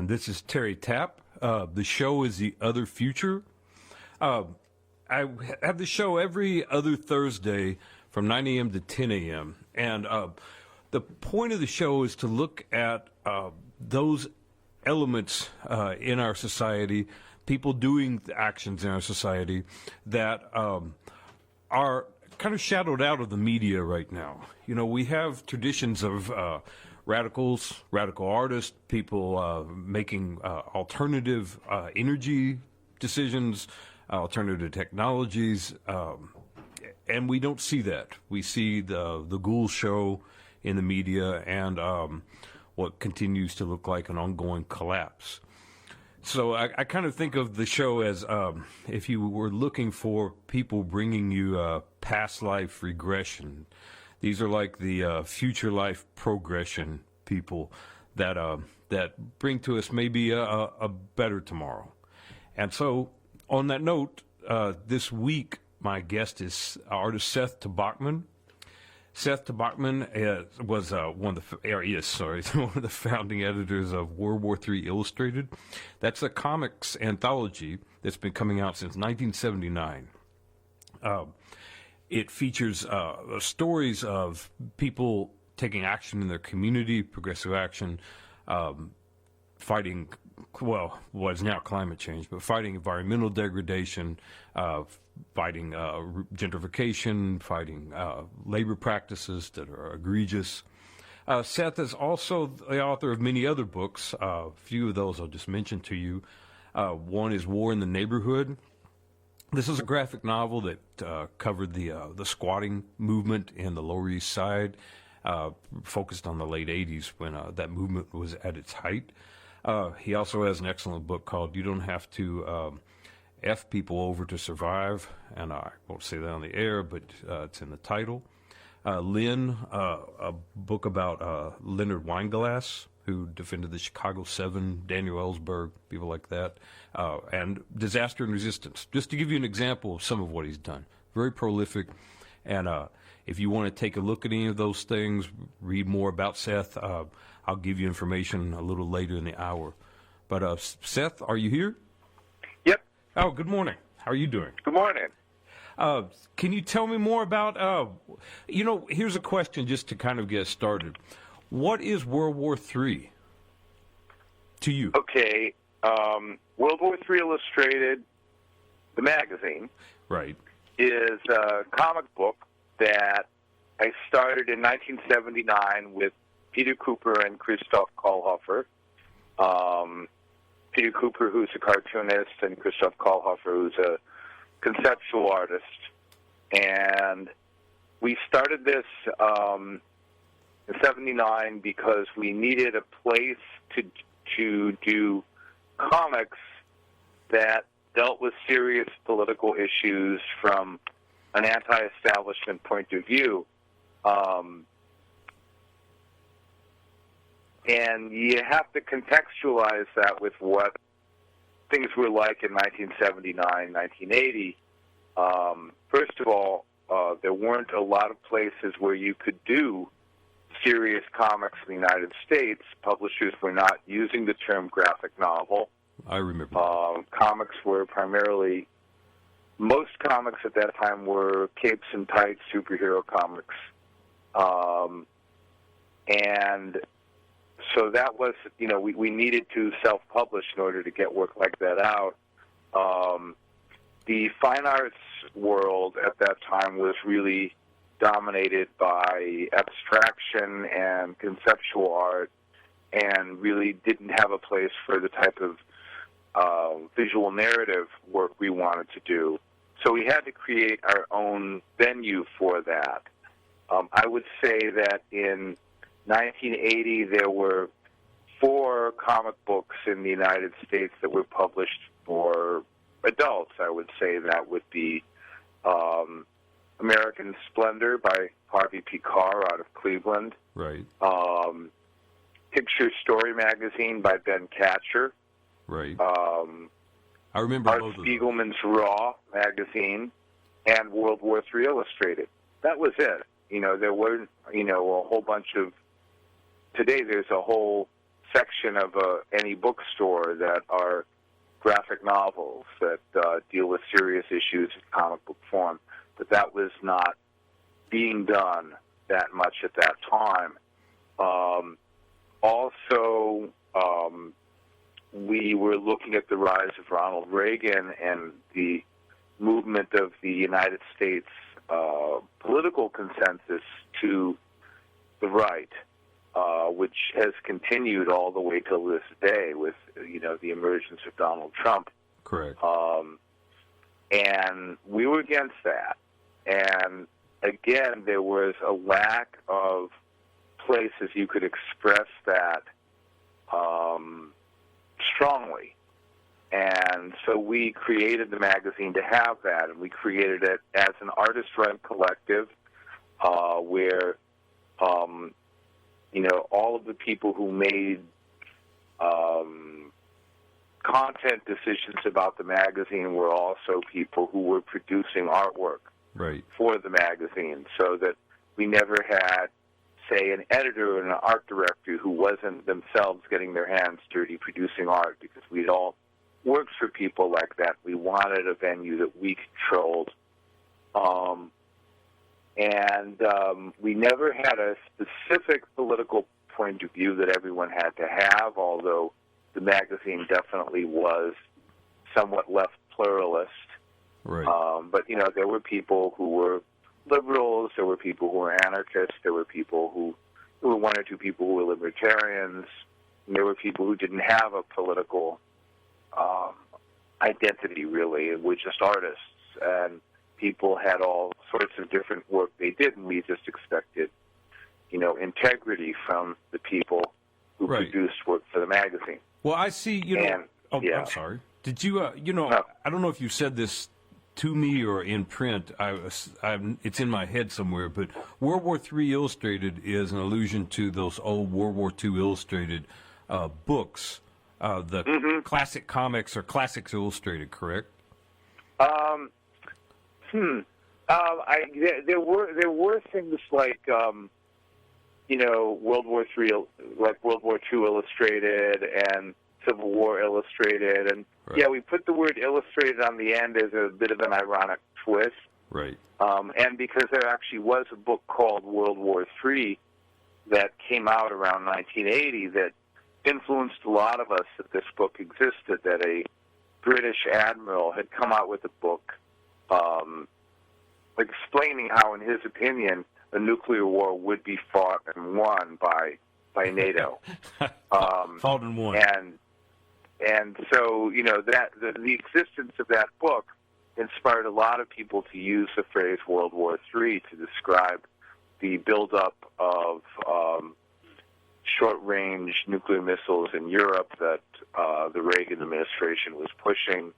And this is Terry Tapp. The show is The Other Future. I have the show every other Thursday from 9 a.m. to 10 a.m. And the point of the show is to look at those elements in our society, people doing actions in our society that are kind of shadowed out of the media right now. You know, we have traditions of radicals, radical artists, people making alternative energy decisions, alternative technologies, and we don't see that. We see the ghoul show in the media and what continues to look like an ongoing collapse. So I kind of think of the show as if you were looking for people bringing you past life regression. These are like the future life progression people that bring to us maybe a better tomorrow. And so on that note, this week my guest is artist Seth Tobocman. Seth Tobocman was one of the founding editors of World War III Illustrated. That's a comics anthology that's been coming out since 1979. It features stories of people taking action in their community, progressive action, fighting, what is now climate change, but fighting environmental degradation, fighting gentrification, fighting labor practices that are egregious. Seth is also the author of many other books. A few of those I'll just mention to you. One is War in the Neighborhood. This is a graphic novel that covered the squatting movement in the Lower East Side, focused on the late 80s when that movement was at its height. He also has an excellent book called You Don't Have to F People Over to Survive, and I won't say that on the air, but it's in the title. Lynn, a book about Leonard Weinglass, who defended the Chicago 7, Daniel Ellsberg, people like that, and Disaster and Resistance, just to give you an example of some of what he's done. Very prolific, and if you want to take a look at any of those things, read more about Seth, I'll give you information a little later in the hour. But Seth, are you here? Yep. Oh, good morning. How are you doing? Good morning. Can you tell me more about, here's a question just to kind of get started. What is World War III to you? Okay. World War III Illustrated, the magazine, right, is a comic book that I started in 1979 with Peter Cooper and Christoph Kohlhofer. Peter Cooper, who's a cartoonist, and Christoph Kohlhofer, who's a conceptual artist. And we started this in 79 because we needed a place to do comics that dealt with serious political issues from an anti-establishment point of view. And you have to contextualize that with what things were like in 1979, 1980. First of all, there weren't a lot of places where you could do serious comics in the United States. Publishers were not using the term graphic novel. I remember. Comics were primarily, most comics at that time were capes and tights superhero comics. And so that was, we needed to self-publish in order to get work like that out. The fine arts world at that time was really dominated by abstraction and conceptual art, and really didn't have a place for the type of visual narrative work we wanted to do. So we had to create our own venue for that. I would say that in 1980 there were 4 comic books in the United States that were published for adults. I would say that would be American Splendor by Harvey P. Carr out of Cleveland. Right. Picture Story Magazine by Ben Catcher. Right. I remember Art both of Spiegelman's Raw magazine, and World War III Illustrated. That was it. There were, a whole bunch of, today there's a whole section of any bookstore that are graphic novels that deal with serious issues in comic book form, but that was not being done that much at that time. Also, we were looking at the rise of Ronald Reagan and the movement of the United States political consensus to the right, which has continued all the way till this day with, the emergence of Donald Trump. Correct. And we were against that. And again, there was a lack of places you could express that strongly. And so we created the magazine to have that, and we created it as an artist-run collective where, all of the people who made content decisions about the magazine were also people who were producing artwork for the magazine, so that we never had, say, an editor and an art director who wasn't themselves getting their hands dirty producing art, because we'd all worked for people like that. We wanted a venue that we controlled. We never had a specific political point of view that everyone had to have, although the magazine definitely was somewhat left pluralist. Right. But, there were people who were liberals, there were people who were anarchists, there were people who were one or two people who were libertarians, and there were people who didn't have a political identity, really, and were just artists. And people had all sorts of different work they did, and we just expected, integrity from the people who produced work for the magazine. Well, I see, I'm sorry. Did you, No. I don't know if you said this to me or in print. It's in my head somewhere, but World War III Illustrated is an allusion to those old World War II Illustrated books, the classic comics or Classics Illustrated, correct? There were things like, World War III, like World War II Illustrated and Civil War Illustrated, and we put the word illustrated on the end as a bit of an ironic twist. Right. And because there actually was a book called World War III that came out around 1980 that influenced a lot of us that this book existed, that a British admiral had come out with a book explaining how, in his opinion, a nuclear war would be fought and won by NATO. Fought and won. And so, that the existence of that book inspired a lot of people to use the phrase World War III to describe the buildup of short-range nuclear missiles in Europe that the Reagan administration was pushing,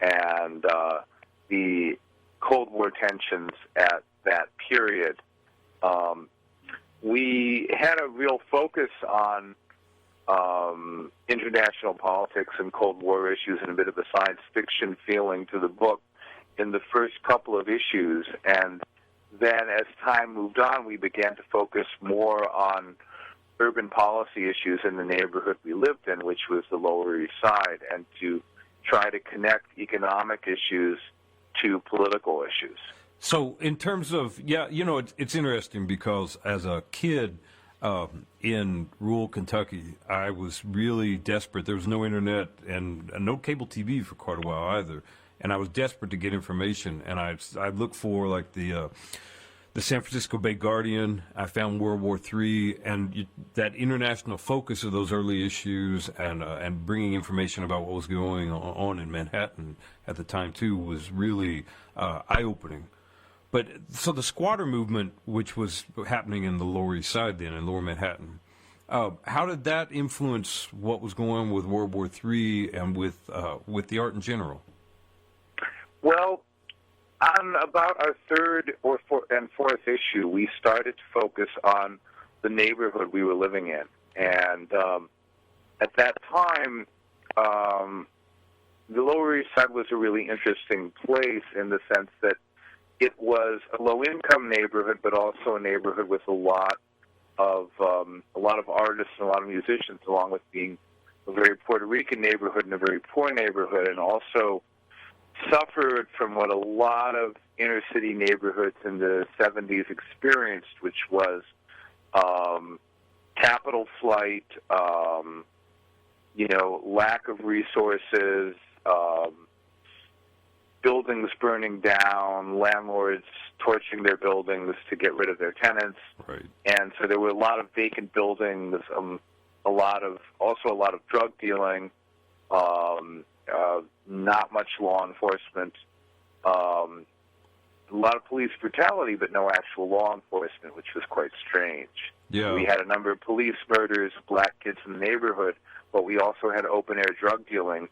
and the Cold War tensions at that period. We had a real focus on international politics and Cold War issues and a bit of a science fiction feeling to the book in the first couple of issues, and then as time moved on, we began to focus more on urban policy issues in the neighborhood we lived in, which was the Lower East Side, and to try to connect economic issues to political issues. So in terms of, it's interesting because as a kid in rural Kentucky, I was really desperate. There was no internet and no cable TV for quite a while either. And I was desperate to get information. And I'd look for like the San Francisco Bay Guardian. I found World War III, and that international focus of those early issues and bringing information about what was going on in Manhattan at the time too was really eye-opening. But so the squatter movement, which was happening in the Lower East Side then, in Lower Manhattan, how did that influence what was going on with World War III and with the art in general? Well, on about our third and fourth issue, we started to focus on the neighborhood we were living in. And at that time, the Lower East Side was a really interesting place in the sense that it was a low-income neighborhood, but also a neighborhood with a lot of a lot of artists and a lot of musicians, along with being a very Puerto Rican neighborhood and a very poor neighborhood, and also suffered from what a lot of inner city neighborhoods in the 70s experienced, which was capital flight, lack of resources, buildings burning down, landlords torching their buildings to get rid of their tenants. Right. And so there were a lot of vacant buildings, a lot of drug dealing, not much law enforcement, a lot of police brutality, but no actual law enforcement, which was quite strange. Yeah. We had a number of police murders of black kids in the neighborhood, but we also had open-air drug dealing,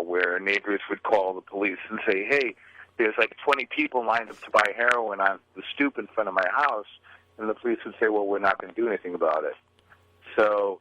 where neighbors would call the police and say, hey, there's like 20 people lined up to buy heroin on the stoop in front of my house, and the police would say, well, we're not going to do anything about it. So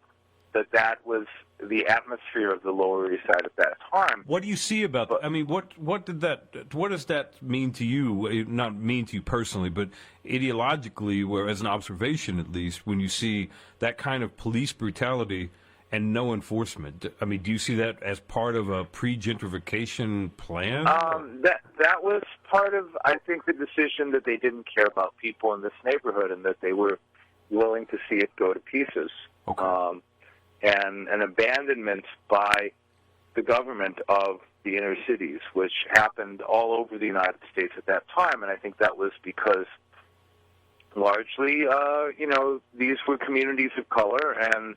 that was the atmosphere of the Lower East Side at that time. What do you see about that? I mean, what does that mean to you? Not mean to you personally, but ideologically, or as an observation at least, when you see that kind of police brutality and no enforcement. I mean, do you see that as part of a pre-gentrification plan? That was part of, I think, the decision that they didn't care about people in this neighborhood and that they were willing to see it go to pieces. Okay. And an abandonment by the government of the inner cities, which happened all over the United States at that time. And I think that was because largely, these were communities of color, and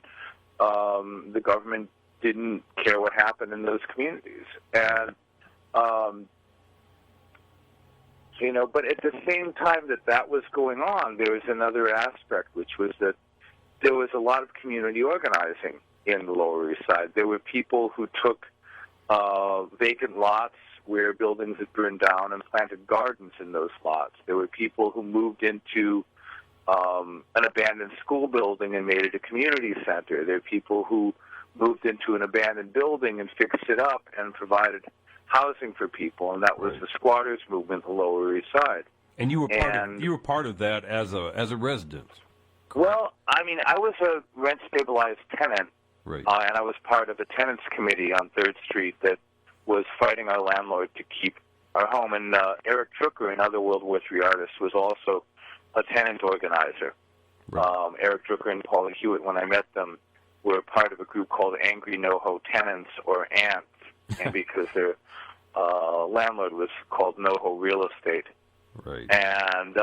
the government didn't care what happened in those communities. And, but at the same time that was going on, there was another aspect, which was that there was a lot of community organizing in the Lower East Side. There were people who took vacant lots where buildings had burned down and planted gardens in those lots. There were people who moved into an abandoned school building and made it a community center. There are people who moved into an abandoned building and fixed it up and provided housing for people, and that was the squatters movement in the Lower East Side. And you were part of that as a resident. Correct? Well, I mean, I was a rent-stabilized tenant, right. And I was part of a tenants committee on 3rd Street that was fighting our landlord to keep our home. And Eric Drucker, another World War III artist, was also a tenant organizer. Right. Eric Drucker and Paula Hewitt, when I met them, were part of a group called Angry NoHo Tenants, or ANTS, and because their landlord was called NoHo Real Estate. Right. And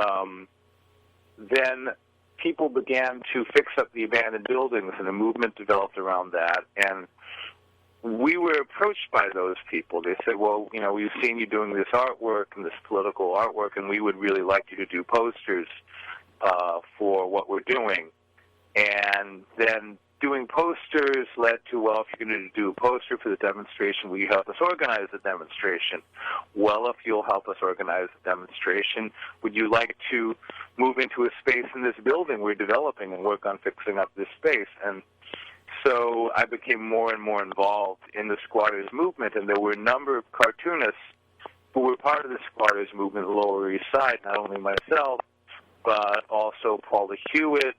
then people began to fix up the abandoned buildings, and a movement developed around that. And we were approached by those people. They said, well, we've seen you doing this artwork and this political artwork, and we would really like you to do posters for what we're doing. And then doing posters led to, well, if you're going to do a poster for the demonstration, will you help us organize the demonstration? Well, if you'll help us organize the demonstration, would you like to move into a space in this building we're developing and work on fixing up this space? And so I became more and more involved in the squatters movement, and there were a number of cartoonists who were part of the squatters movement in the Lower East Side, not only myself, but also Paula Hewitt,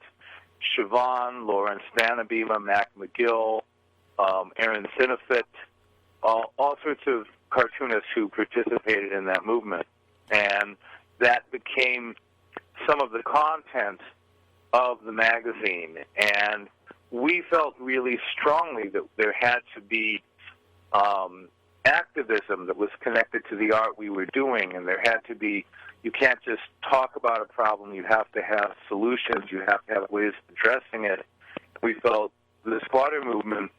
Siobhan, Lawrence Vanabima, Mac McGill, Aaron Sinofit, all sorts of cartoonists who participated in that movement. And that became some of the content of the magazine. And we felt really strongly that there had to be activism that was connected to the art we were doing, and there had to be, you can't just talk about a problem, you have to have solutions, you have to have ways of addressing it. We felt the squatter movement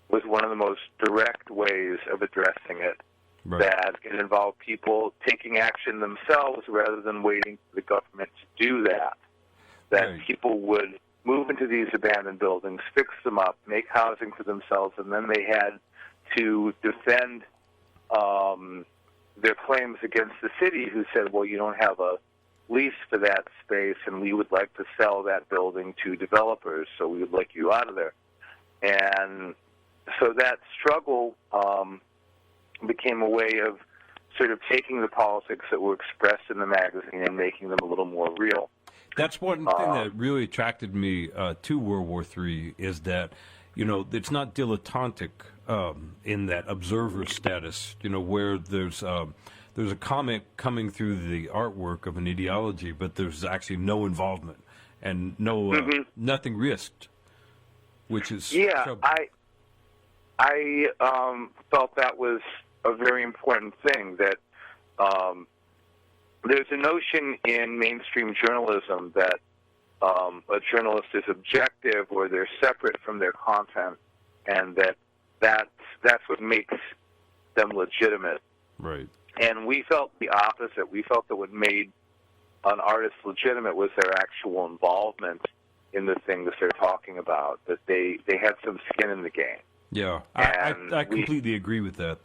was one of the most direct ways of addressing it, right. that it involved people taking action themselves rather than waiting for the government to do that, right. People would move into these abandoned buildings, fix them up, make housing for themselves, and then they had to defend their claims against the city, who said, well, you don't have a lease for that space, and we would like to sell that building to developers, so we would like you out of there. And so that struggle became a way of sort of taking the politics that were expressed in the magazine and making them a little more real. That's one thing that really attracted me to World War III is that, it's not dilettantic in that observer status, where there's a comment coming through the artwork of an ideology, but there's actually no involvement and nothing risked, which is trouble. I felt that was a very important thing, that there's a notion in mainstream journalism that a journalist is objective or they're separate from their content, and that's what makes them legitimate. Right. And we felt the opposite. We felt that what made an artist legitimate was their actual involvement in the thing that they're talking about, that they had some skin in the game. Yeah, I completely agree with that.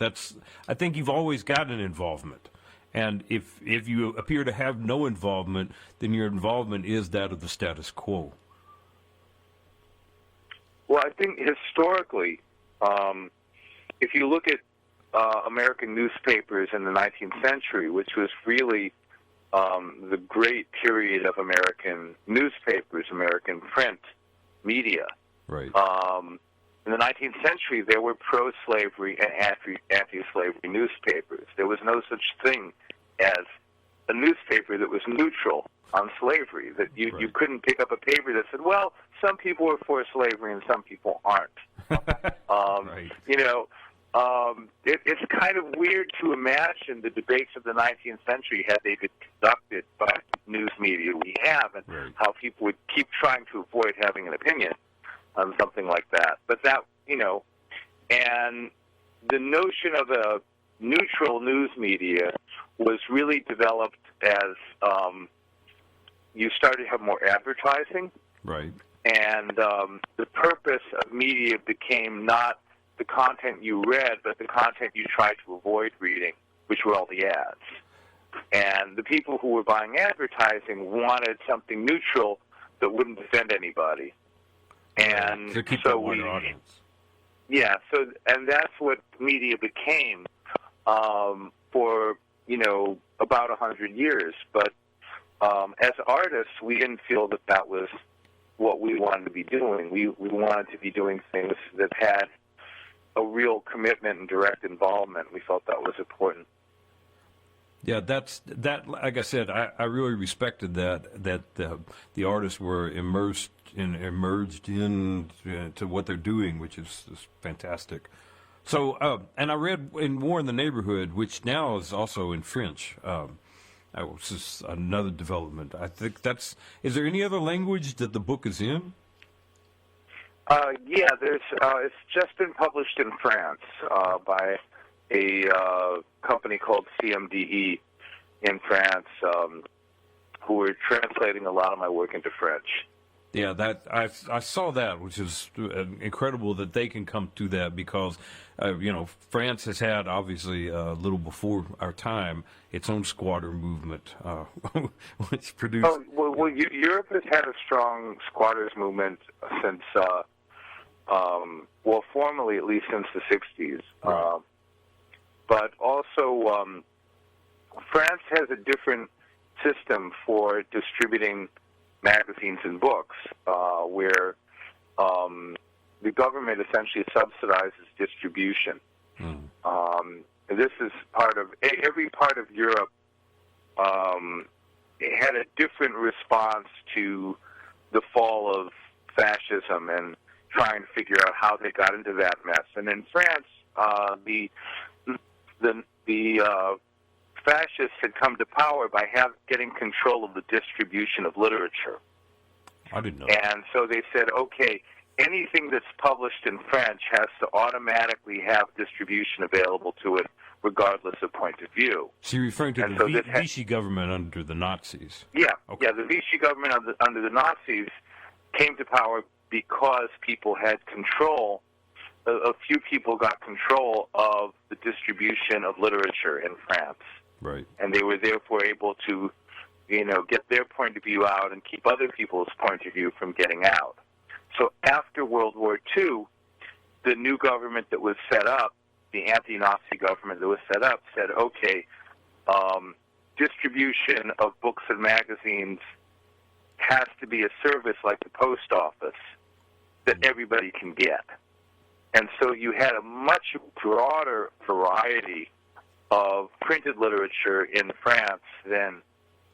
I think you've always got an involvement. And if you appear to have no involvement, then your involvement is that of the status quo. Well, I think historically, if you look at American newspapers in the 19th century, which was really the great period of American newspapers, American print media. Right. In the 19th century, there were pro-slavery and anti-slavery newspapers. There was no such thing as a newspaper that was neutral on slavery, that you couldn't pick up a paper that said, well, some people are for slavery and some people aren't. Right. It's kind of weird to imagine the debates of the 19th century had they been conducted by news media we have, and how people would keep trying to avoid having an opinion on something like that. But that, and the notion of a neutral news media was really developed as you started to have more advertising. Right. And the purpose of media became not the content you read, but the content you tried to avoid reading, which were all the ads. And the people who were buying advertising wanted something neutral that wouldn't offend anybody. And to keep that wider audience. Yeah, and that's what media became for, about 100 years. But as artists, we didn't feel that was what we wanted to be doing. We wanted to be doing things that had a real commitment and direct involvement. We felt that was important. Yeah, that. Like I said, I really respected that the artists were emerged into what they're doing, which is fantastic. So, and I read in War in the Neighborhood, which now is also in French. This is another development. I think is there any other language that the book is in? Yeah, it's just been published in France by a company called CMDE in France, who are translating a lot of my work into French. Yeah, I saw that, which is incredible that they can come to that, because France has had, obviously a little before our time, its own squatter movement, which produced. Oh, well, Europe has had a strong squatters movement since, formally at least since the 60s. Right. But also, France has a different system for distributing magazines and books, where the government essentially subsidizes distribution. This is part of every part of Europe. It had a different response to the fall of fascism and trying to figure out how they got into that mess. And in France, the fascists had come to power by getting control of the distribution of literature. I didn't know. And so they said, okay, anything that's published in French has to automatically have distribution available to it, regardless of point of view. So you're referring to the Vichy government under the Nazis? Yeah, okay. Yeah. The Vichy government under the Nazis came to power because people had control. A few people got control of the distribution of literature in France. Right. And they were therefore able to, get their point of view out and keep other people's point of view from getting out. So after World War II, the new government that was set up, the anti-Nazi government that was set up, said, okay, distribution of books and magazines has to be a service like the post office that everybody can get. And so you had a much broader variety of printed literature in France than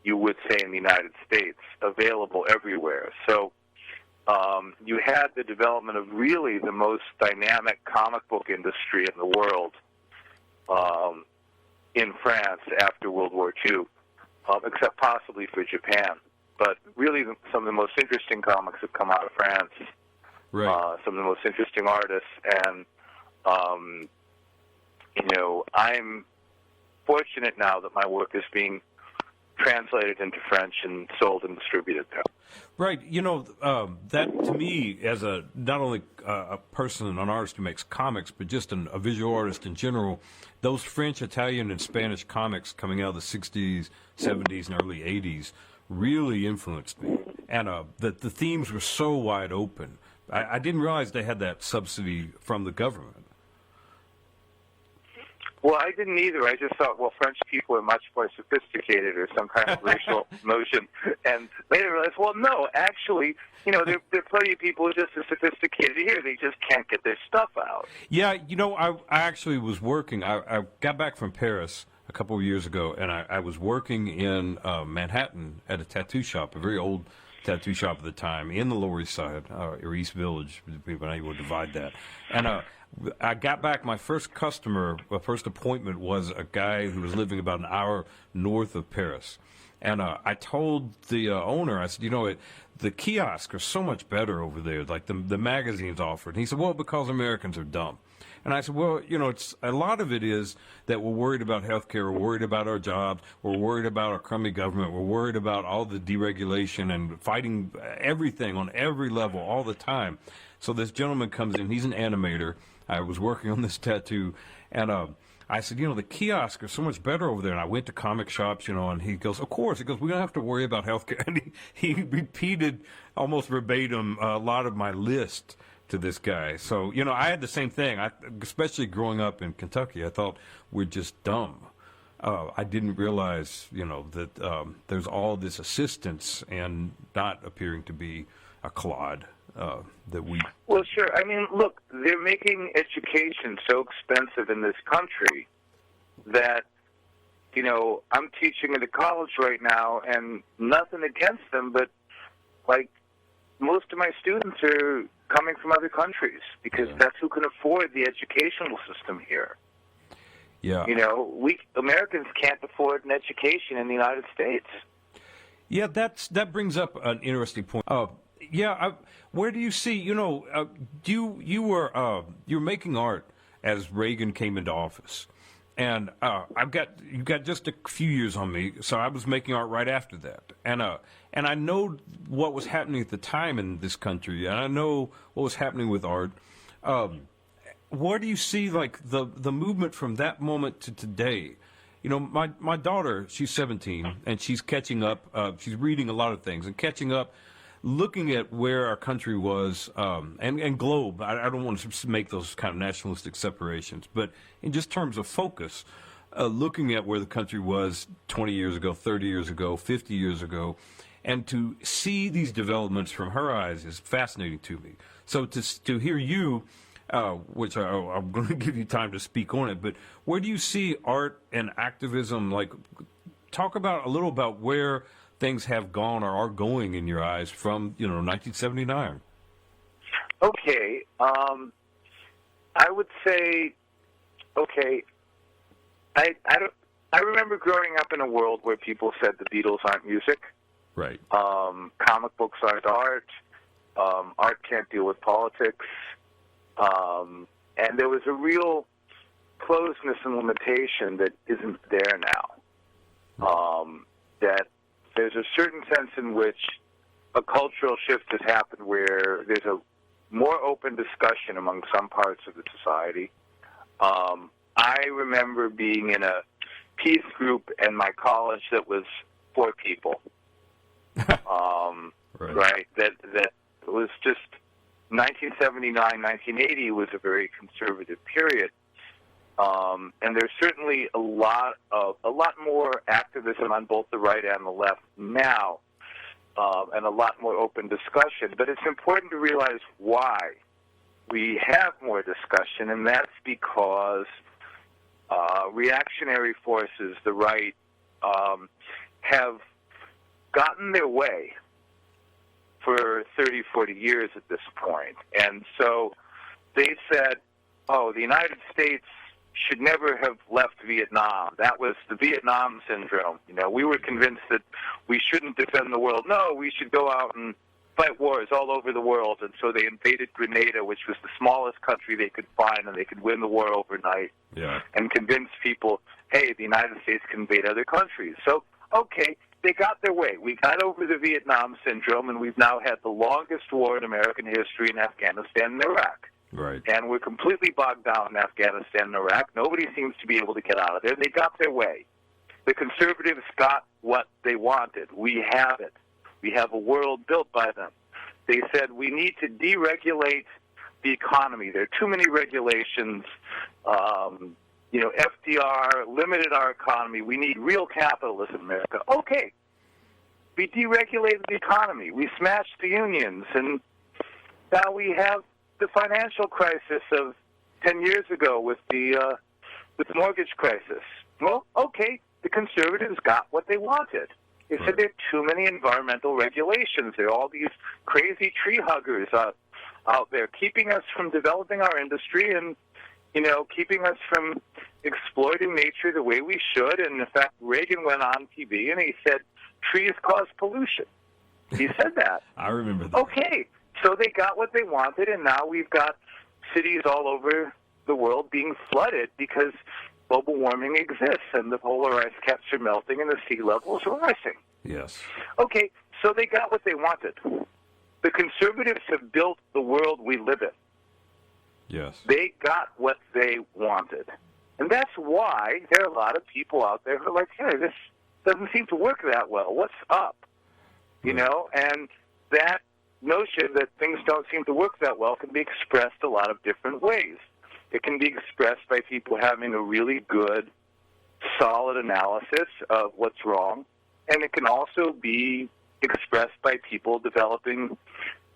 you would say in the United States, available everywhere. So you had the development of really the most dynamic comic book industry in the world in France after World War II, except possibly for Japan. But really some of the most interesting comics have come out of France. Right. Some of the most interesting artists, and I'm fortunate now that my work is being translated into French and sold and distributed there. Right. That to me, as not only a person, an artist who makes comics, but just a visual artist in general, those French, Italian, and Spanish comics coming out of the 60s, 70s, and early 80s really influenced me. And the themes were so wide open. I didn't realize they had that subsidy from the government. Well, I didn't either. I just thought, well, French people are much more sophisticated or some kind of racial notion. And later I realized, well, no, actually, there are plenty of people just as sophisticated here. They just can't get their stuff out. Yeah, I actually was working. I got back from Paris a couple of years ago, and I was working in Manhattan at a tattoo shop, a very old tattoo shop at the time, in the Lower East Side, or East Village, when I would divide that. And I got back, my first appointment was a guy who was living about an hour north of Paris. And I told the owner, I said, the kiosks are so much better over there, like the magazines offered. And he said, well, because Americans are dumb. And I said, well, it's a lot of it is that we're worried about health care, we're worried about our jobs, we're worried about our crummy government, we're worried about all the deregulation and fighting everything on every level all the time. So this gentleman comes in, he's an animator. I was working on this tattoo, and I said, the kiosks are so much better over there. And I went to comic shops, and he goes, of course. He goes, we don't have to worry about health care. And he repeated almost verbatim a lot of my list to this guy. So, I had the same thing, especially growing up in Kentucky. I thought we're just dumb. I didn't realize, that there's all this assistance and not appearing to be a clod that we... Well, sure. I mean, look, they're making education so expensive in this country that, I'm teaching at a college right now, and nothing against them, but, most of my students are coming from other countries because that's who can afford the educational system here. Yeah. We Americans can't afford an education in the United States. Yeah, that brings up an interesting point. Where do you see? You were making art as Reagan came into office, and you got just a few years on me, so I was making art right after that, and I know what was happening at the time in this country, and I know what was happening with art. Where do you see the movement from that moment to today? My daughter, she's 17, and she's catching up. She's reading a lot of things and catching up, looking at where our country was, and globe. I don't want to make those kind of nationalistic separations, but in just terms of focus, looking at where the country was 20 years ago, 30 years ago, 50 years ago, and to see these developments from her eyes is fascinating to me. So to hear you, which I'm going to give you time to speak on it, but where do you see art and activism? Talk a little about where things have gone or are going in your eyes from 1979. Okay, I would say, I remember growing up in a world where people said the Beatles aren't music. Right. Comic books aren't art. Art can't deal with politics. And there was a real closeness and limitation that isn't there now. That there's a certain sense in which a cultural shift has happened where there's a more open discussion among some parts of the society. I remember being in a peace group in my college that was 4 people. Right. That was just 1979, 1980 was a very conservative period. And there's certainly a lot more activism on both the right and the left now. and a lot more open discussion. But it's important to realize why we have more discussion, and that's because reactionary forces, the right, have gotten their way for 30, 40 years at this point. And so they said, oh, the United States should never have left Vietnam. That was the Vietnam syndrome. You know, we were convinced that we shouldn't defend the world. No, we should go out and fight wars all over the world. And so they invaded Grenada, which was the smallest country they could find, and they could win the war overnight. Yeah. And convince people, hey, the United States can invade other countries. So, okay, they got their way. We got over the Vietnam syndrome, and we've now had the longest war in American history in Afghanistan and Iraq. Right. And we're completely bogged down in Afghanistan and Iraq. Nobody seems to be able to get out of there. They got their way. The conservatives got what they wanted. We have it. We have a world built by them. They said we need to deregulate the economy. There are too many regulations. FDR limited our economy. We need real capitalism in America. Okay. We deregulated the economy. We smashed the unions. And now we have the financial crisis of 10 years ago with the mortgage crisis. Well, okay, the conservatives got what they wanted. They said there are too many environmental regulations. There are all these crazy tree huggers out there keeping us from developing our industry and, keeping us from exploiting nature the way we should. And, in fact, Reagan went on TV and he said, trees cause pollution. He said that. I remember that. Okay. So they got what they wanted, and now we've got cities all over the world being flooded because global warming exists, and the polar ice caps are melting, and the sea levels are rising. Yes. Okay, so they got what they wanted. The conservatives have built the world we live in. Yes. They got what they wanted. And that's why there are a lot of people out there who are like, hey, this doesn't seem to work that well. What's up? And that notion that things don't seem to work that well can be expressed a lot of different ways. It can be expressed by people having a really good, solid analysis of what's wrong, and it can also be expressed by people developing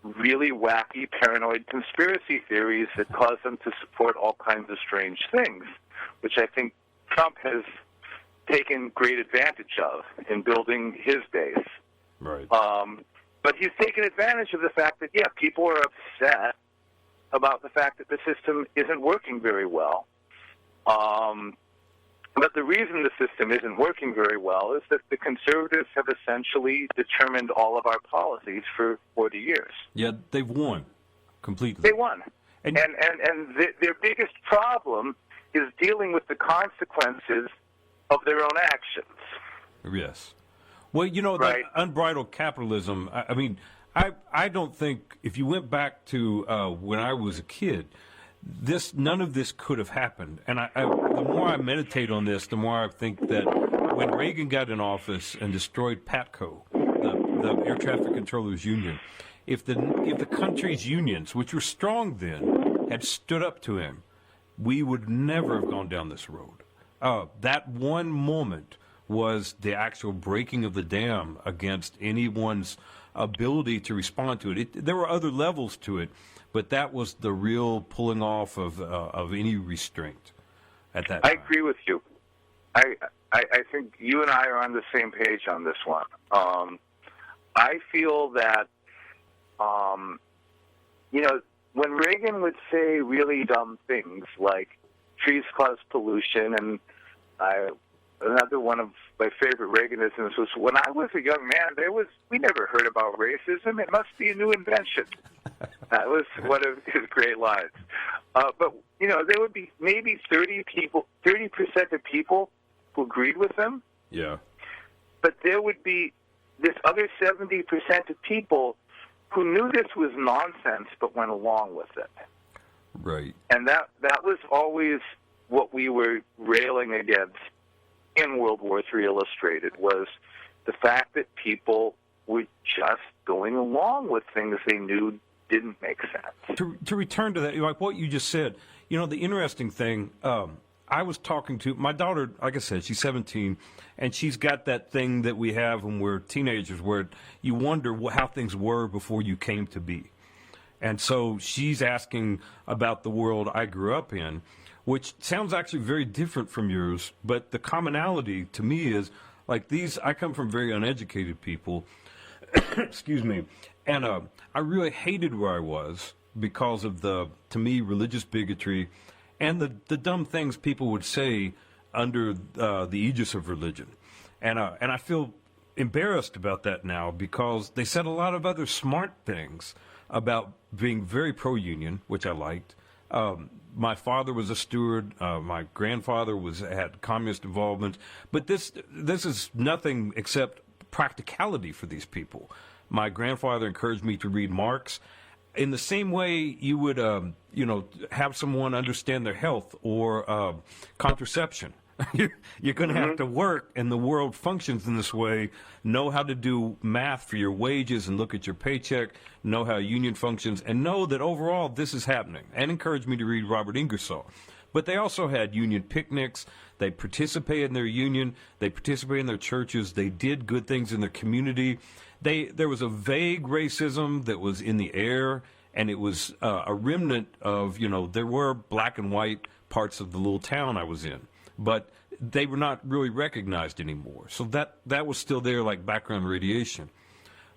really wacky, paranoid conspiracy theories that cause them to support all kinds of strange things, which I think Trump has taken great advantage of in building his base. Right. But he's taken advantage of the fact that, people are upset about the fact that the system isn't working very well. But the reason the system isn't working very well is that the conservatives have essentially determined all of our policies for 40 years. Yeah, they've won completely. They won. And their biggest problem is dealing with the consequences of their own actions. Yes. Well, right. The unbridled capitalism, I don't think, if you went back to when I was a kid, none of this could have happened. And the more I meditate on this, the more I think that when Reagan got in office and destroyed PATCO, the Air Traffic Controllers Union, if the country's unions, which were strong then, had stood up to him, we would never have gone down this road. That one moment was the actual breaking of the dam against anyone's ability to respond to it. There were other levels to it, but that was the real pulling off of any restraint at that time. I agree with you. I think you and I are on the same page on this one. I feel that, when Reagan would say really dumb things like trees cause pollution, and another one of my favorite Reaganisms was, when I was a young man, we never heard about racism. It must be a new invention. That was one of his great lines. But, there would be maybe 30% of people who agreed with him. Yeah. But there would be this other 70% of people who knew this was nonsense but went along with it. Right. And that was always what we were railing against in World War III Illustrated, was the fact that people were just going along with things they knew didn't make sense. To return to that, like what you just said, the interesting thing, I was talking to my daughter, like I said, she's 17, and she's got that thing that we have when we're teenagers where you wonder how things were before you came to be. And so she's asking about the world I grew up in, which sounds actually very different from yours, but the commonality to me is like I come from very uneducated people, excuse me, and I really hated where I was because of to me, religious bigotry and the dumb things people would say under the aegis of religion. And I feel embarrassed about that now because they said a lot of other smart things about being very pro-union, which I liked. My father was a steward. My grandfather had communist involvement. But this is nothing except practicality for these people. My grandfather encouraged me to read Marx. In the same way you would, have someone understand their health or contraception. You're going to have to work, and the world functions in this way. Know how to do math for your wages and look at your paycheck, know how a union functions, and know that overall this is happening. And encourage me to read Robert Ingersoll. But they also had union picnics. They participated in their union. They participated in their churches. They did good things in their community. There was a vague racism that was in the air, and it was a remnant of, there were black and white parts of the little town I was in. But they were not really recognized anymore. So that was still there like background radiation.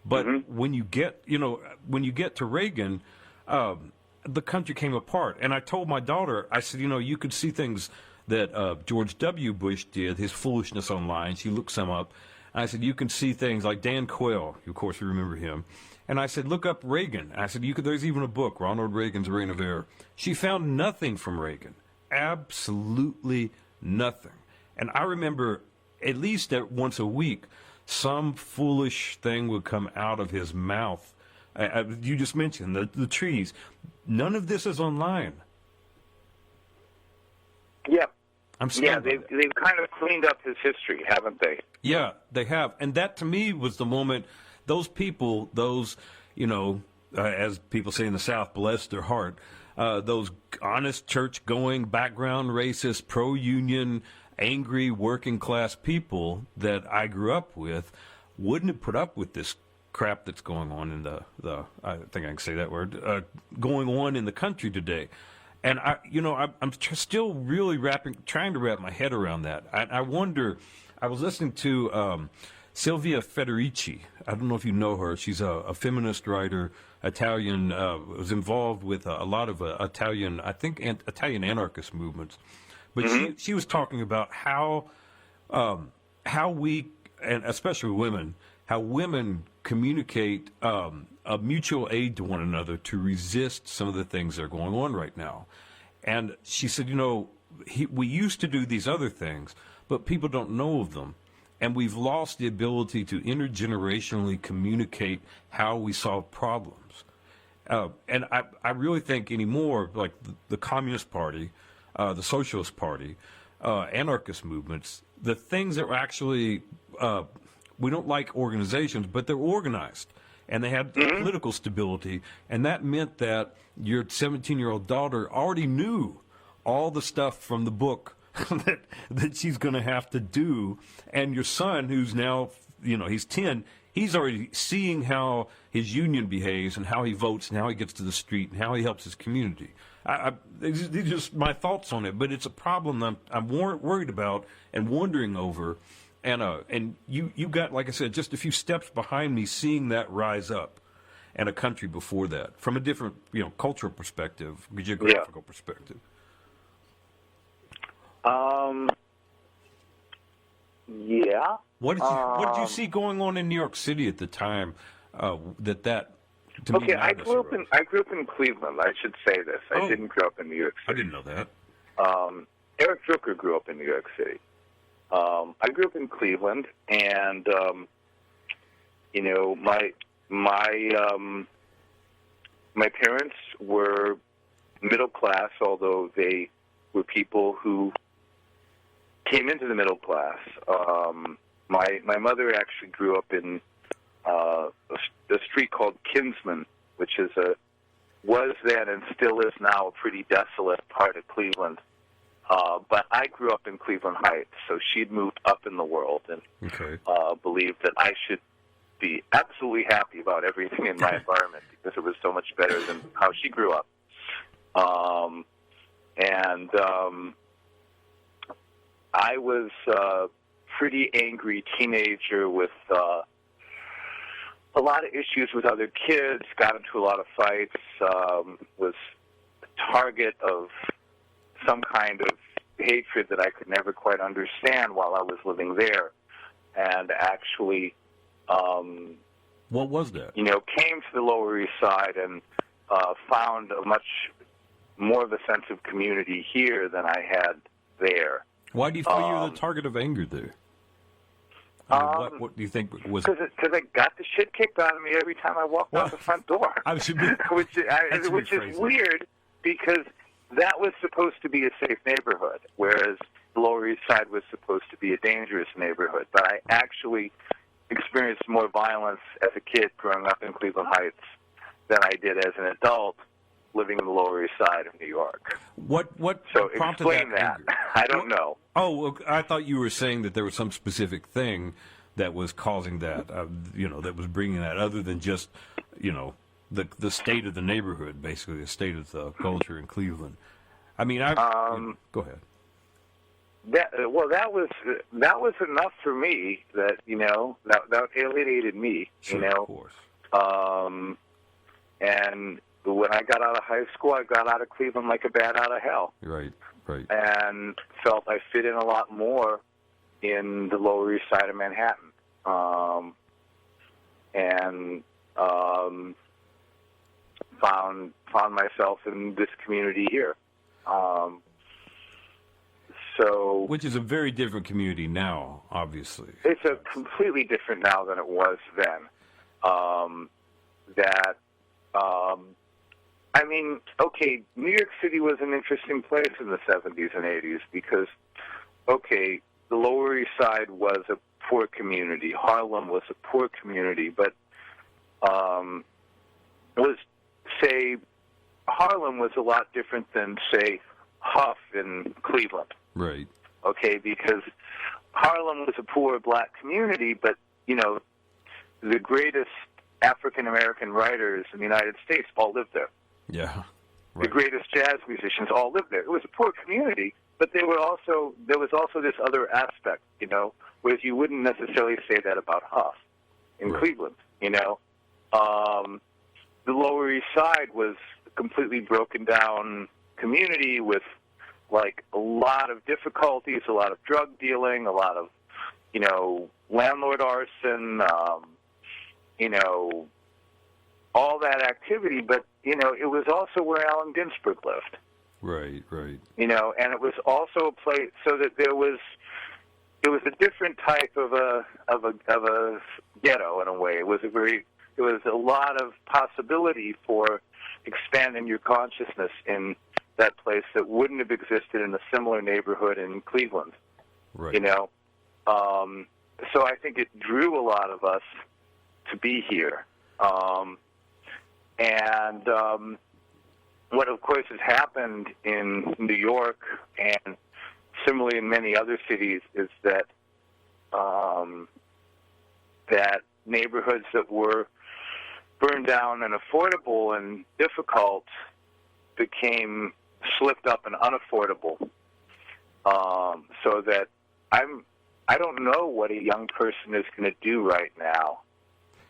But when you get to Reagan, the country came apart. And I told my daughter, I said, you could see things that George W. Bush did, his foolishness online. She looked some up. And I said, you can see things like Dan Quayle. Of course, you remember him. And I said, look up Reagan. I said, there's even a book, Ronald Reagan's Reign of Error. She found nothing from Reagan. Absolutely nothing. And I remember at least once a week, some foolish thing would come out of his mouth. You just mentioned the trees. None of this is online. Yeah. They've kind of cleaned up his history, haven't they? Yeah, they have. And that to me was the moment those people, as people say in the South, bless their heart, those honest church-going, background racist, pro-union, angry working-class people that I grew up with wouldn't have put up with this crap that's going on in the I think I can say that word, going on in the country today. And I'm still really trying to wrap my head around that. I wonder, I was listening to Silvia Federici. I don't know if you know her. She's a feminist writer, Italian, was involved with a lot of Italian anarchist movements. But she was talking about how we, and especially women, how women communicate a mutual aid to one another to resist some of the things that are going on right now. And she said, we used to do these other things, but people don't know of them. And we've lost the ability to intergenerationally communicate how we solve problems. And I really think anymore, like the Communist Party, the Socialist Party, anarchist movements, the things that were actually, we don't like organizations, but they're organized. And they had political stability. And that meant that your 17-year-old daughter already knew all the stuff from the book that she's going to have to do. And your son, who's now, he's 10, he's already seeing how his union behaves and how he votes and how he gets to the street and how he helps his community. These are just my thoughts on it, but it's a problem I'm worried about and wondering over. And you got, like I said, just a few steps behind me seeing that rise up, and a country before that from a different, cultural perspective, geographical perspective. Yeah. What did you see going on in New York City at the time? Okay, I grew up in Cleveland. I should say this. I didn't grow up in New York City. I didn't know that. Eric Drucker grew up in New York City. I grew up in Cleveland, and my parents were middle class, although they were people who came into the middle class. My mother actually grew up in a street called Kinsman, which was then and still is now a pretty desolate part of Cleveland. But I grew up in Cleveland Heights, so she'd moved up in the world and believed that I should be absolutely happy about everything in my environment because it was so much better than how she grew up. I was a pretty angry teenager with a lot of issues with other kids, got into a lot of fights, was a target of some kind of hatred that I could never quite understand while I was living there. And actually, what was that? Came to the Lower East Side and found a much more of a sense of community here than I had there. Why do you feel you were the target of anger there? What do you think was? Because I got the shit kicked out of me every time I walked out the front door, which is weird because that was supposed to be a safe neighborhood, whereas the Lower East Side was supposed to be a dangerous neighborhood. But I actually experienced more violence as a kid growing up in Cleveland Heights than I did as an adult living in the Lower East Side of New York. What so prompted explain that? I don't know. Oh, well, I thought you were saying that there was some specific thing that was causing that, that was bringing that, other than just, the state of the neighborhood, basically, the state of the culture in Cleveland. I mean, go ahead. That was enough for me that that alienated me. Sure, of course. And when I got out of high school, I got out of Cleveland like a bat out of hell. Right. And felt I fit in a lot more in the Lower East Side of Manhattan. Found myself in this community here. Which is a very different community now, obviously. It's a completely different now than it was then. New York City was an interesting place in the 70s and 80s because, the Lower East Side was a poor community. Harlem was a poor community, but Harlem was a lot different than, say, Huff in Cleveland. Right. Because Harlem was a poor black community, but, the greatest African-American writers in the United States all lived there. Yeah. Right. The greatest jazz musicians all lived there. It was a poor community, but there was also this other aspect, whereas you wouldn't necessarily say that about Huff in Cleveland, The Lower East Side was a completely broken down community with, a lot of difficulties, a lot of drug dealing, a lot of, landlord arson, all that activity, but, it was also where Allen Ginsberg lived. Right. And it was also a place so that it was a different type of a ghetto in a way. It was a lot of possibility for expanding your consciousness in that place that wouldn't have existed in a similar neighborhood in Cleveland. Right. So I think it drew a lot of us to be here. What, of course, has happened in New York and similarly in many other cities is that that neighborhoods that were burned down and affordable and difficult became slipped up and unaffordable. So that I don't know what a young person is going to do right now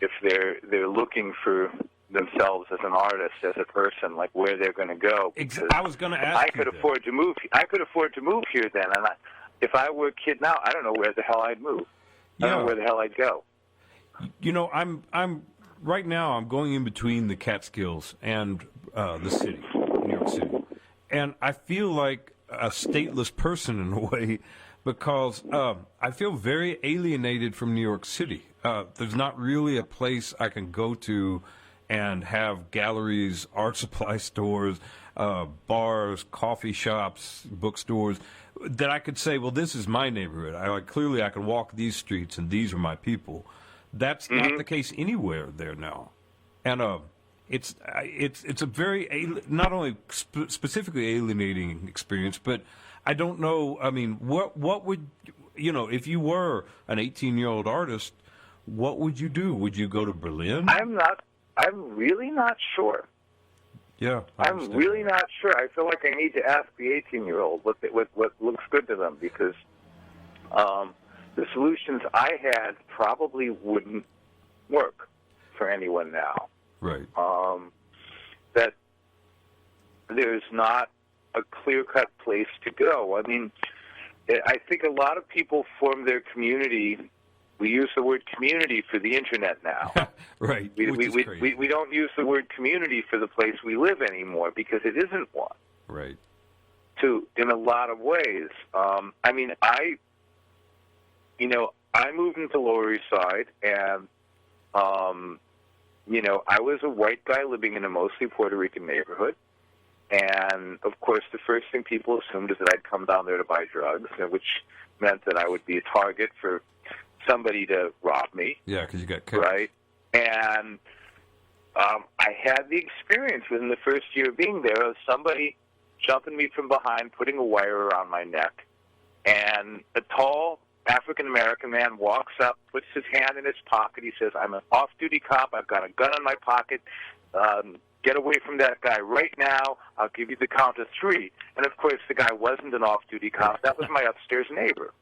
if they're looking for themselves as an artist, as a person, like where they're going to go. I was going to ask. I could afford to move. I could afford to move here then, and if I were a kid now, I don't know where the hell I'd move. I don't know where the hell I'd go. I'm right now. I'm going in between the Catskills and the city, New York City, and I feel like a stateless person in a way because I feel very alienated from New York City. There's not really a place I can go to and have galleries, art supply stores, bars, coffee shops, bookstores that I could say, well, this is my neighborhood. Clearly I can walk these streets and these are my people. That's not the case anywhere there now. And it's a very, not only specifically alienating experience, but I don't know. I mean, what would, if you were an 18-year-old artist, what would you do? Would you go to Berlin? I'm really not sure. Yeah, I'm really not sure. I feel like I need to ask the 18-year-old what looks good to them, because the solutions I had probably wouldn't work for anyone now. Right. That there's not a clear-cut place to go. I mean, I think a lot of people form their community. We use the word community for the internet now. Right. We don't use the word community for the place we live anymore, because it isn't one. Right. In a lot of ways. I mean, I moved into Lower East Side, and I was a white guy living in a mostly Puerto Rican neighborhood. And, of course, the first thing people assumed is that I'd come down there to buy drugs, which meant that I would be a target for somebody to rob me. Yeah, because you got kicked. Right? And I had the experience within the first year of being there of somebody jumping me from behind, putting a wire around my neck. And a tall African-American man walks up, puts his hand in his pocket. He says, "I'm an off-duty cop. I've got a gun on my pocket. Get away from that guy right now. I'll give you the count of 3. And, of course, the guy wasn't an off-duty cop. That was my upstairs neighbor.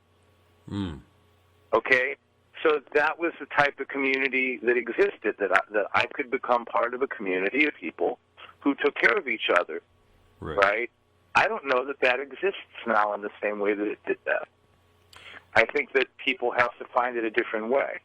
Okay? So that was the type of community that existed, that I could become part of a community of people who took care of each other. Right? I don't know that exists now in the same way that it did that. I think that people have to find it a different way.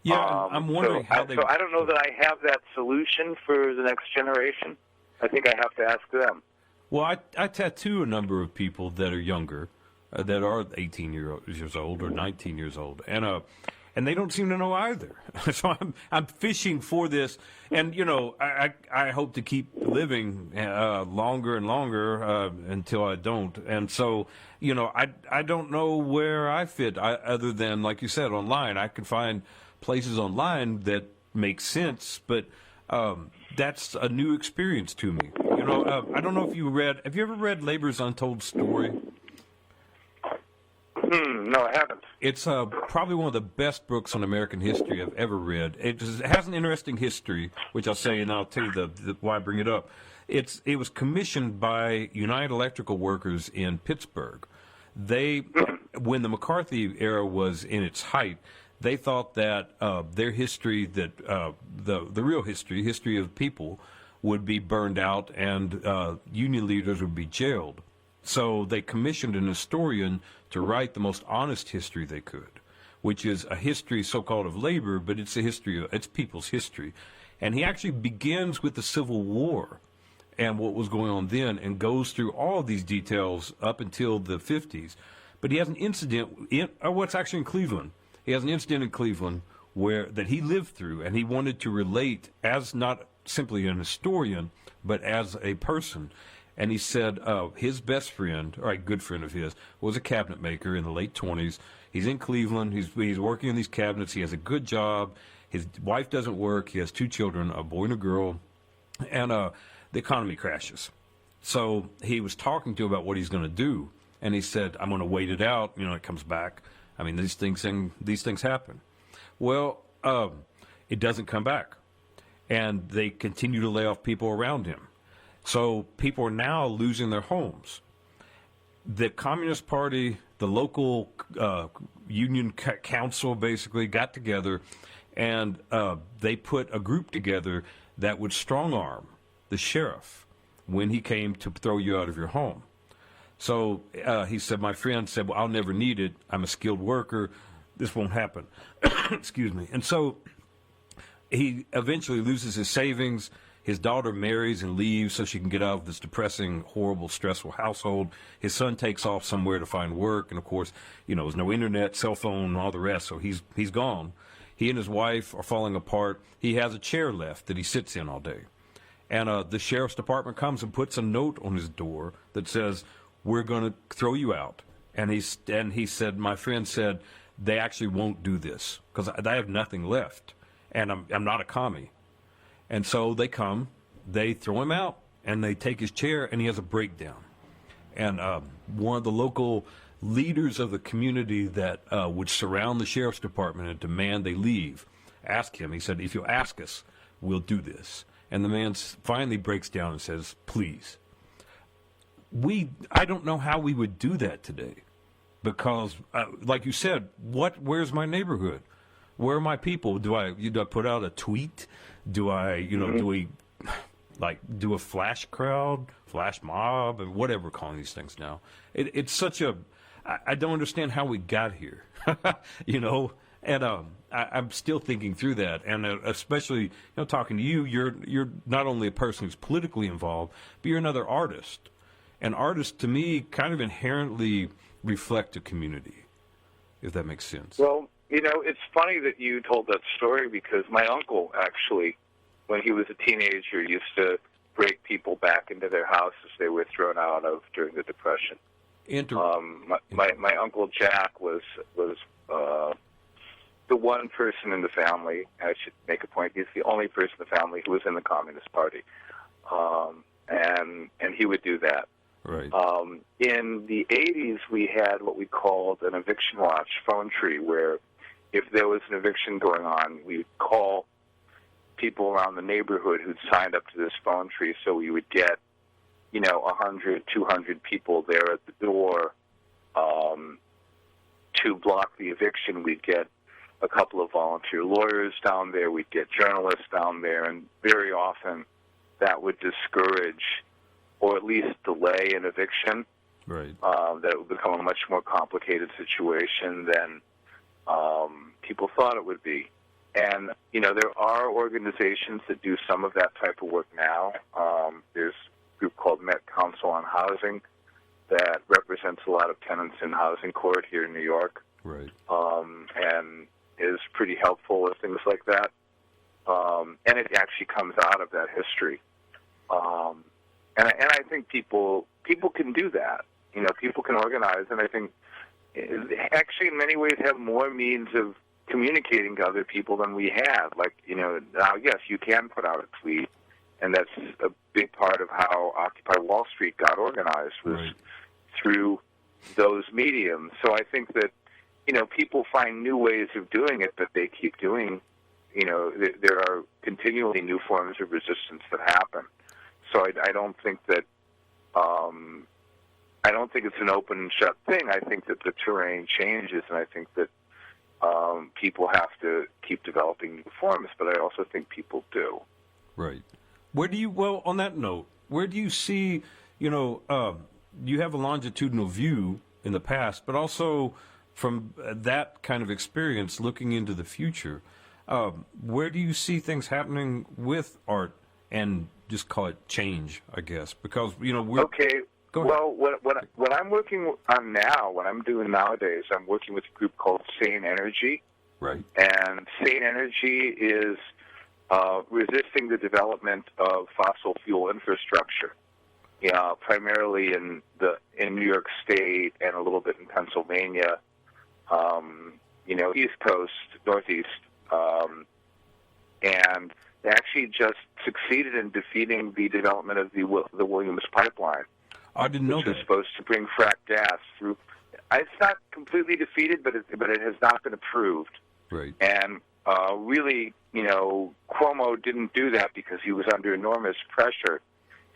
Yeah, I'm wondering how they... So I don't know that I have that solution for the next generation. I think I have to ask them. Well, I tattoo a number of people that are younger, that are 18 years old or 19 years old, and they don't seem to know either. So I'm fishing for this, and I hope to keep living longer and longer until I don't. And so I don't know where I fit other than, like you said, online. I can find places online that make sense, but that's a new experience to me. I don't know if have you ever read Labor's Untold Story? No, I haven't. It's probably one of the best books on American history I've ever read. It has an interesting history, which I'll say, and I'll tell you why I bring it up. It was commissioned by United Electrical Workers in Pittsburgh. When the McCarthy era was in its height, they thought that their history, that the real history of people, would be burned out, and union leaders would be jailed. So they commissioned an historian to write the most honest history they could, which is a history so-called of labor, but it's it's people's history. And he actually begins with the Civil War and what was going on then, and goes through all of these details up until the 50s. But he has an incident what's actually in Cleveland. He has an incident in Cleveland that he lived through, and he wanted to relate as not simply an historian, but as a person. And he said his best friend, or a good friend of his, was a cabinet maker in the late 20s. He's in Cleveland. He's working in these cabinets. He has a good job. His wife doesn't work. He has 2 children, a boy and a girl. And the economy crashes. So he was talking to him about what he's going to do. And he said, "I'm going to wait it out. It comes back. I mean, these things happen." Well, it doesn't come back. And they continue to lay off people around him. So people are now losing their homes. The Communist Party, the local union council basically got together, and they put a group together that would strong-arm the sheriff when he came to throw you out of your home. So he said, my friend said, "Well, I'll never need it. I'm a skilled worker. This won't happen." Excuse me. And so he eventually loses his savings. His daughter marries and leaves so she can get out of this depressing, horrible, stressful household. His son takes off somewhere to find work, and of course, there's no internet, cell phone, all the rest, so he's gone. He and his wife are falling apart. He has a chair left that he sits in all day. And the sheriff's department comes and puts a note on his door that says, "We're going to throw you out." And he said, my friend said, "They actually won't do this because I have nothing left, and I'm not a commie." And so they come, they throw him out, and they take his chair, and he has a breakdown. And one of the local leaders of the community that would surround the sheriff's department and demand they leave asked him, he said, if you ask us, we'll do this. And the man finally breaks down and says, please. I don't know how we would do that today. Because, like you said, where's my neighborhood? Where are my people? Do I put out a tweet? Do I, do we do a flash crowd, flash mob, and whatever we're calling these things now? It's such I don't understand how we got here, And I'm still thinking through that, and especially talking to you, you're not only a person who's politically involved, but you're another artist. And artists, to me, kind of inherently reflect a community, if that makes sense. Well, it's funny that you told that story because my uncle actually, when he was a teenager, used to break people back into their houses they were thrown out of during the Depression. My Uncle Jack was the one person in the family, I should make a point, he's the only person in the family who was in the Communist Party. And he would do that. Right. In the 80s, we had what we called an eviction watch phone tree, where if there was an eviction going on, we'd call people around the neighborhood who'd signed up to this phone tree, so we would get, 100, 200 people there at the door to block the eviction. We'd get a couple of volunteer lawyers down there. We'd get journalists down there, and very often that would discourage or at least delay an eviction. Right. That would become a much more complicated situation than people thought it would be. And, there are organizations that do some of that type of work now. There's a group called Met Council on Housing that represents a lot of tenants in housing court here in New York. Right. And is pretty helpful with things like that. And it actually comes out of that history. And I think people can do that. People can organize, and I think actually in many ways have more means of communicating to other people than we have. Now, yes, you can put out a tweet, and that's a big part of how Occupy Wall Street got organized was right. through those mediums. So I think that, people find new ways of doing it, but they keep doing, there are continually new forms of resistance that happen. So I don't think that it's an open and shut thing. I think that the terrain changes, and I think that people have to keep developing new forms. But I also think people do. Right. On that note, where do you see? You have a longitudinal view in the past, but also from that kind of experience, looking into the future, where do you see things happening with art and just call it change, I guess, because, we're... Okay, well, what I'm working on now, what I'm doing nowadays, I'm working with a group called Sane Energy. Right. And Sane Energy is resisting the development of fossil fuel infrastructure, primarily in New York State and a little bit in Pennsylvania, East Coast, Northeast, and they actually just succeeded in defeating the development of the Williams pipeline. I didn't know that. Which is supposed to bring frack gas through. It's not completely defeated, but it has not been approved. Right. And really, Cuomo didn't do that because he was under enormous pressure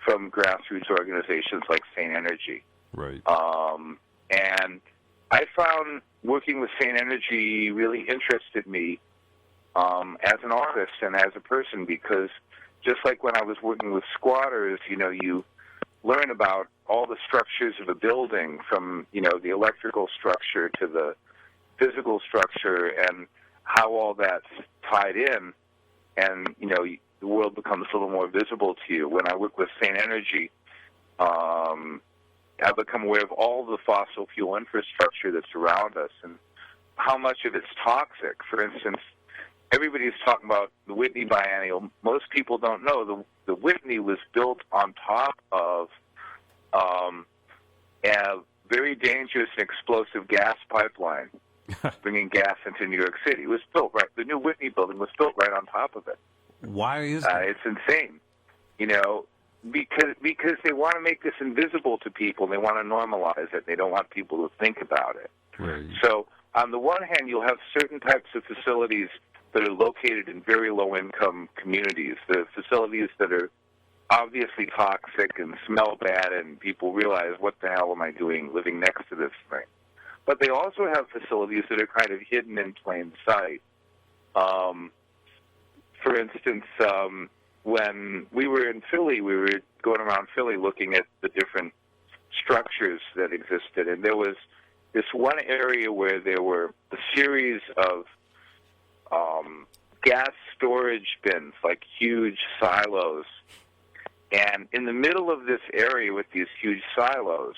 from grassroots organizations like Sane Energy. Right. And I found working with Sane Energy really interested me as an artist and as a person, because just like when I was working with squatters, you learn about all the structures of a building, from, the electrical structure to the physical structure and how all that's tied in, and, the world becomes a little more visible to you. When I work with Sane Energy, I've become aware of all the fossil fuel infrastructure that's around us and how much of it's toxic. For instance, everybody's talking about the Whitney Biennial. Most people don't know the Whitney was built on top of a very dangerous and explosive gas pipeline bringing gas into New York City. It was built right. The new Whitney building was built right on top of it. Why is that? It's insane. because they want to make this invisible to people. They want to normalize it. They don't want people to think about it. Right. So on the one hand, you'll have certain types of facilities that are located in very low-income communities, the facilities that are obviously toxic and smell bad, and people realize, what the hell am I doing living next to this thing? But they also have facilities that are kind of hidden in plain sight. For instance, when we were in Philly, we were going around Philly looking at the different structures that existed, and there was this one area where there were a series of gas storage bins, like huge silos. And in the middle of this area with these huge silos,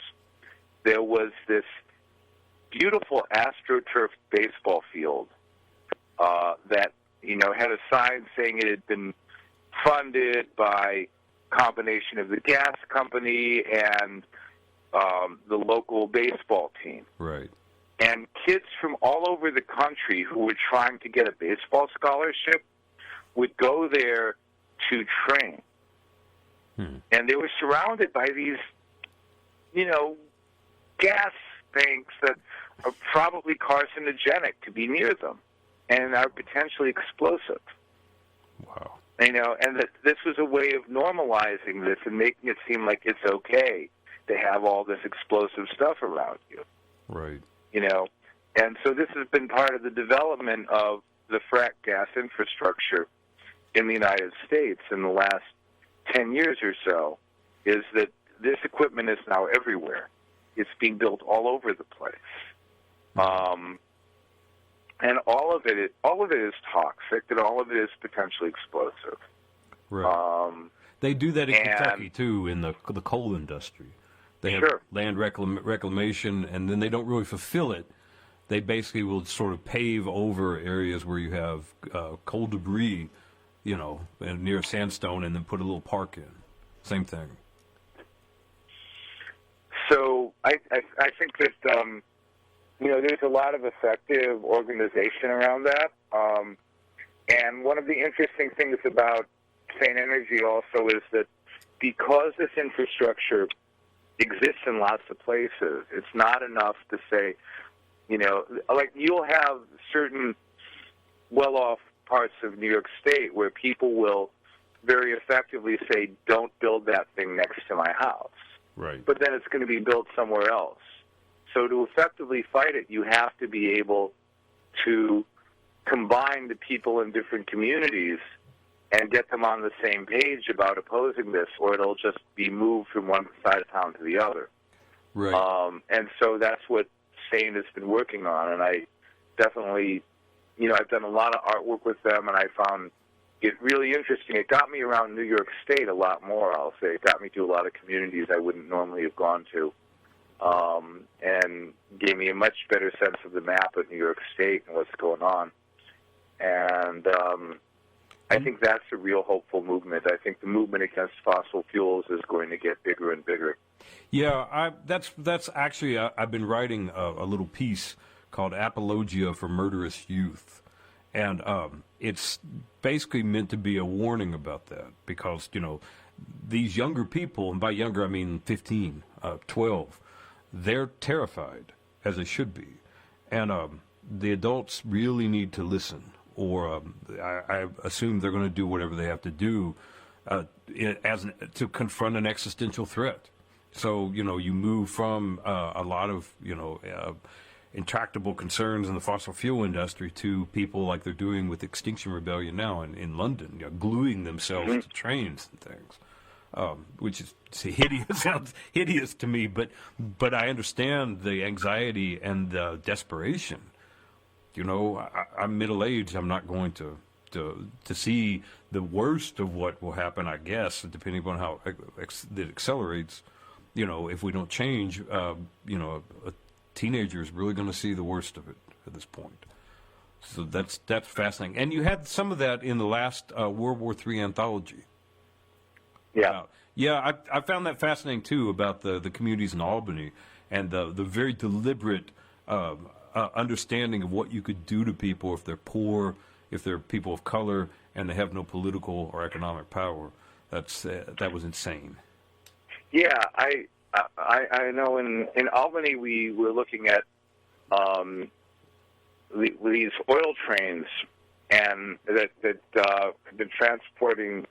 there was this beautiful AstroTurf baseball field that, had a sign saying it had been funded by a combination of the gas company and the local baseball team. Right. And kids from all over the country who were trying to get a baseball scholarship would go there to train. And they were surrounded by these, gas tanks that are probably carcinogenic to be near them and are potentially explosive. Wow. And that this was a way of normalizing this and making it seem like it's okay to have all this explosive stuff around you. Right. And so this has been part of the development of the frack gas infrastructure in the United States in the last 10 years or so, is that this equipment is now everywhere. It's being built all over the place. And all of it is toxic, and all of it is potentially explosive. Right. They do that in Kentucky, too, in the coal industry. They have land reclamation, and then they don't really fulfill it. They basically will sort of pave over areas where you have coal debris, and near sandstone, and then put a little park in. Same thing. So I think that there's a lot of effective organization around that. And one of the interesting things about Sane Energy also is that because this infrastructure exists in lots of places, it's not enough to say, like you'll have certain well-off parts of New York State where people will very effectively say, don't build that thing next to my house. Right. But then it's going to be built somewhere else. So to effectively fight it, you have to be able to combine the people in different communities and get them on the same page about opposing this, or it'll just be moved from one side of town to the other. Right. And so that's what Sane has been working on, and I definitely, I've done a lot of artwork with them, and I found it really interesting. It got me around New York State a lot more, I'll say. It got me to a lot of communities I wouldn't normally have gone to, and gave me a much better sense of the map of New York State and what's going on. And I think that's a real hopeful movement. I think the movement against fossil fuels is going to get bigger and bigger. Yeah, that's actually, I've been writing a little piece called Apologia for Murderous Youth. And it's basically meant to be a warning about that because, these younger people, and by younger I mean 15, 12, they're terrified, as they should be. And the adults really need to listen, or I assume they're going to do whatever they have to do to confront an existential threat. So, you move from a lot of, intractable concerns in the fossil fuel industry to people like they're doing with Extinction Rebellion now in London, gluing themselves to trains and things, which is hideous. Sounds hideous to me, but I understand the anxiety and the desperation. I'm middle-aged. I'm not going to see the worst of what will happen, I guess, depending upon how it accelerates. If we don't change, a teenager is really going to see the worst of it at this point. So that's fascinating. And you had some of that in the last World War III anthology. Yeah. I found that fascinating, too, about the communities in Albany and the very deliberate understanding of what you could do to people if they're poor, if they're people of color, and they have no political or economic power. That was insane. Yeah, I know in Albany we were looking at these oil trains and that have been transporting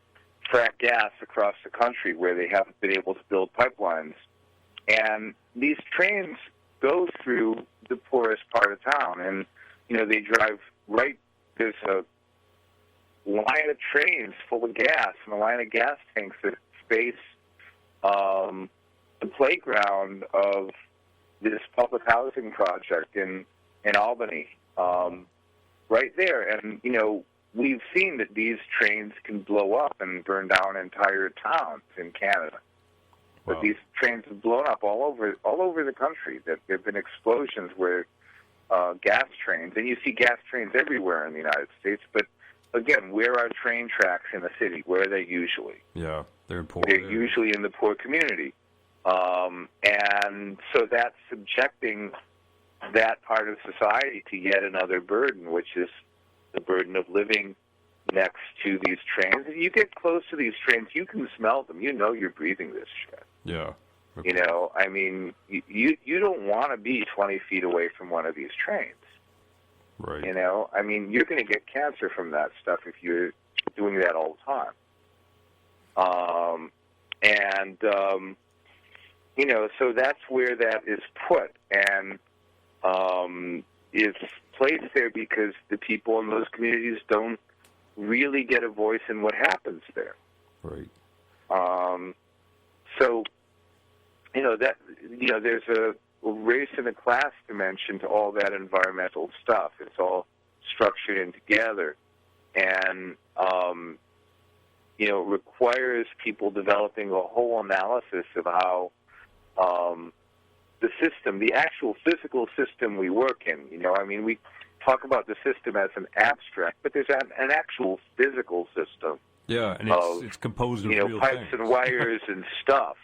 frack gas across the country where they haven't been able to build pipelines. And these trains go through the poorest part of town, and they drive right. There's a line of trains full of gas and a line of gas tanks that space the playground of this public housing project in Albany, right there. And we've seen that these trains can blow up and burn down entire towns in Canada. Wow. But these trains have blown up all over the country. That there have been explosions where gas trains, and you see gas trains everywhere in the United States. But again, where are train tracks in the city? Where are they usually? Yeah, they're in poor. They're usually in the poor community, and so that's subjecting that part of society to yet another burden, which is the burden of living next to these trains. If you get close to these trains, you can smell them. You're breathing this shit. Yeah. Okay. I mean, you don't want to be 20 feet away from one of these trains. Right. I mean, you're going to get cancer from that stuff if you're doing that all the time. So that's where that is put, and it's placed there because the people in those communities don't really get a voice in what happens there. Right. There's a race and a class dimension to all that environmental stuff. It's all structured in together, and requires people developing a whole analysis of how the system, the actual physical system we work in. We talk about the system as an abstract, but there's an actual physical system. Yeah, and it's composed of real pipes things. and wires and stuff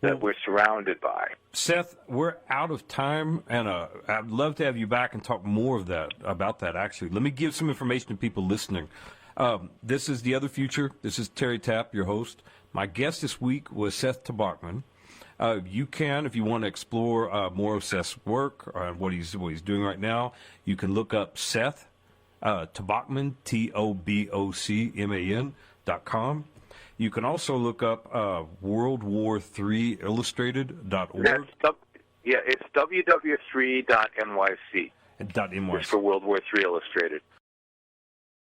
that we're surrounded by. Seth, we're out of time, and I'd love to have you back and talk more about that, actually. Let me give some information to people listening. This is The Other Future. This is Terry Tapp, your host. My guest this week was Seth Tobocman. You can, if you want to explore more of Seth's work and what he's doing right now, you can look up Seth Tobocman, TOBOCMAN.com. You can also look up World War III Illustrated.org. It's ww3.nyc. .nyc. It's for World War III Illustrated.